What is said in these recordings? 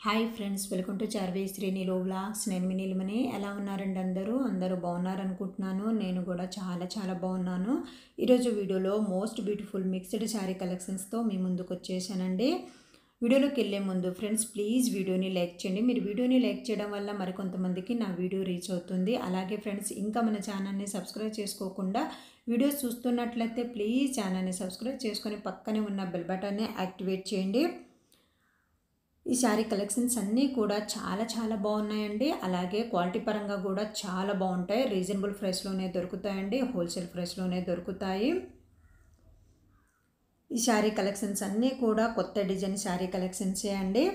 Hi friends, welcome to Charvi శ్రీనిలో vlogs. నేను మీ నీలిమని. ఎలా ఉన్నారండి? అందరూ బాగున్నారనుకుంటున్నాను. నేను కూడా చాలా బాగున్నాను. ఈరోజు వీడియోలో మోస్ట్ బ్యూటిఫుల్ మిక్స్డ్ శారీ కలెక్షన్స్తో మీ ముందుకు వచ్చేసానండి. వీడియోలోకి వెళ్ళే ముందు ఫ్రెండ్స్ ప్లీజ్ వీడియోని లైక్ చేయండి. మీరు వీడియోని లైక్ చేయడం వల్ల మరికొంతమందికి నా వీడియో రీచ్ అవుతుంది. అలాగే ఫ్రెండ్స్, ఇంకా మన ఛానల్ని సబ్స్క్రైబ్ చేసుకోకుండా వీడియోస్ చూస్తున్నట్లయితే ప్లీజ్ ఛానల్ని సబ్స్క్రైబ్ చేసుకొని పక్కనే ఉన్న బెల్ బటన్ని యాక్టివేట్ చేయండి. ఈ శారీ కలెక్షన్స్ అన్నీ కూడా చాలా బాగున్నాయండి. అలాగే క్వాలిటీ పరంగా కూడా చాలా బాగుంటాయి. రీజనబుల్ ప్రైస్లోనే దొరుకుతాయండి. హోల్సేల్ ప్రైస్లోనే దొరుకుతాయి. ఈ శారీ కలెక్షన్స్ అన్నీ కూడా కొత్త డిజైన్ శారీ కలెక్షన్సే అండి.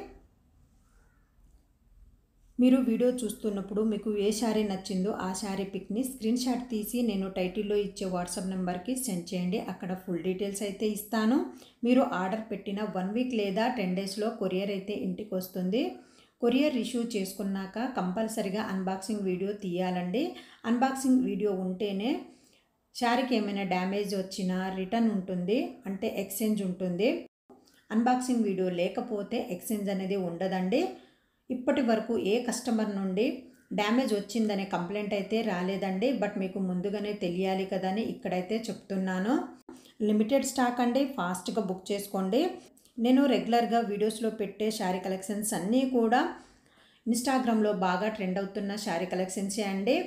మీరు వీడియో చూస్తున్నప్పుడు మీకు ఏ శారీ నచ్చిందో ఆ శారీ పిక్ని స్క్రీన్ షాట్ తీసి నేను టైటిల్లో ఇచ్చే వాట్సాప్ నెంబర్కి సెండ్ చేయండి. అక్కడ ఫుల్ డీటెయిల్స్ అయితే ఇస్తాను. మీరు ఆర్డర్ పెట్టిన 1 వీక్ లేదా 10 డేస్లో కొరియర్ అయితే ఇంటికి వస్తుంది. కొరియర్ రిసీవ్ చేసుకున్నాక కంపల్సరిగా అన్బాక్సింగ్ వీడియో తీయాలండి. అన్బాక్సింగ్ వీడియో ఉంటేనే శారీకి ఏమైనా డ్యామేజ్ వచ్చినా రిటర్న్ ఉంటుంది, అంటే ఎక్స్చేంజ్ ఉంటుంది. అన్బాక్సింగ్ వీడియో లేకపోతే ఎక్స్చేంజ్ అనేది ఉండదండి. ఇప్పటి వరకు ఏ కస్టమర్ నుండి డ్యామేజ్ వచ్చిందనే కంప్లైంట్ అయితే రాలేదండి. బట్ మీకు ముందుగానే తెలియాలి కదని ఇక్కడైతే చెప్తున్నాను. లిమిటెడ్ స్టాక్ అండి, ఫాస్ట్గా బుక్ చేసుకోండి. నేను రెగ్యులర్గా వీడియోస్లో పెట్టే శారీ కలెక్షన్స్ అన్నీ కూడా ఇన్స్టాగ్రామ్లో బాగా ట్రెండ్ అవుతున్న శారీ కలెక్షన్సే అండి.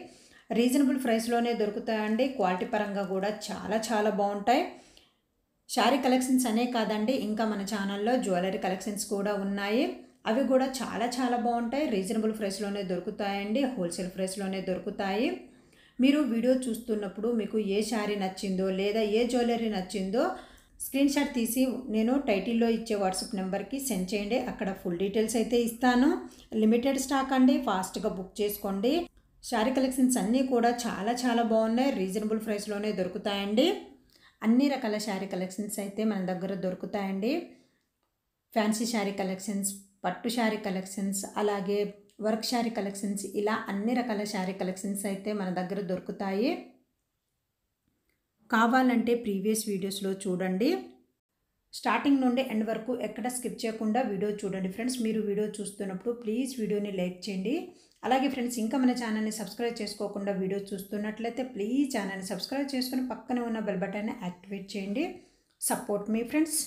రీజనబుల్ ప్రైస్లోనే దొరుకుతాయండి. క్వాలిటీ పరంగా కూడా చాలా బాగుంటాయి. శారీ కలెక్షన్స్ అనే కాదండి, ఇంకా మన ఛానల్లో జ్యువెలరీ కలెక్షన్స్ కూడా ఉన్నాయి. అవి కూడా చాలా బాగుంటాయి. రీజనబుల్ ప్రైస్లోనే దొరుకుతాయండి. హోల్సేల్ ప్రైస్లోనే దొరుకుతాయి. మీరు వీడియో చూస్తున్నప్పుడు మీకు ఏ శారీ నచ్చిందో లేదా ఏ జ్యువెలరీ నచ్చిందో స్క్రీన్ షాట్ తీసి నేను టైటిల్లో ఇచ్చే వాట్సాప్ నెంబర్కి సెండ్ చేయండి. అక్కడ ఫుల్ డీటెయిల్స్ అయితే ఇస్తాను. లిమిటెడ్ స్టాక్ అండి, ఫాస్ట్గా బుక్ చేసుకోండి. శారీ కలెక్షన్స్ అన్నీ కూడా చాలా బాగున్నాయి. రీజనబుల్ ప్రైస్లోనే దొరుకుతాయండి. అన్ని రకాల శారీ కలెక్షన్స్ అయితే మన దగ్గర దొరుకుతాయండి. ఫ్యాన్సీ శారీ కలెక్షన్స్, పట్టు శారీ కలెక్షన్స్, అలాగే వర్క్ శారీ కలెక్షన్స్, ఇలా అన్ని రకాల శారీ కలెక్షన్స్ అయితే మన దగ్గర దొరుకుతాయి. కావాలంటే ప్రీవియస్ వీడియోస్లో చూడండి. స్టార్టింగ్ నుండి ఎండ్ వరకు ఎక్కడ స్కిప్ చేయకుండా వీడియో చూడండి ఫ్రెండ్స్. మీరు వీడియో చూస్తున్నప్పుడు ప్లీజ్ వీడియోని లైక్ చేయండి. అలాగే ఫ్రెండ్స్, ఇంకా మన ఛానల్ని సబ్స్క్రైబ్ చేసుకోకుండా వీడియో చూస్తున్నట్లయితే ప్లీజ్ ఛానల్ని సబ్స్క్రైబ్ చేసుకుని పక్కనే ఉన్న బెల్ బటన్ని యాక్టివేట్ చేయండి. సపోర్ట్ మీ ఫ్రెండ్స్.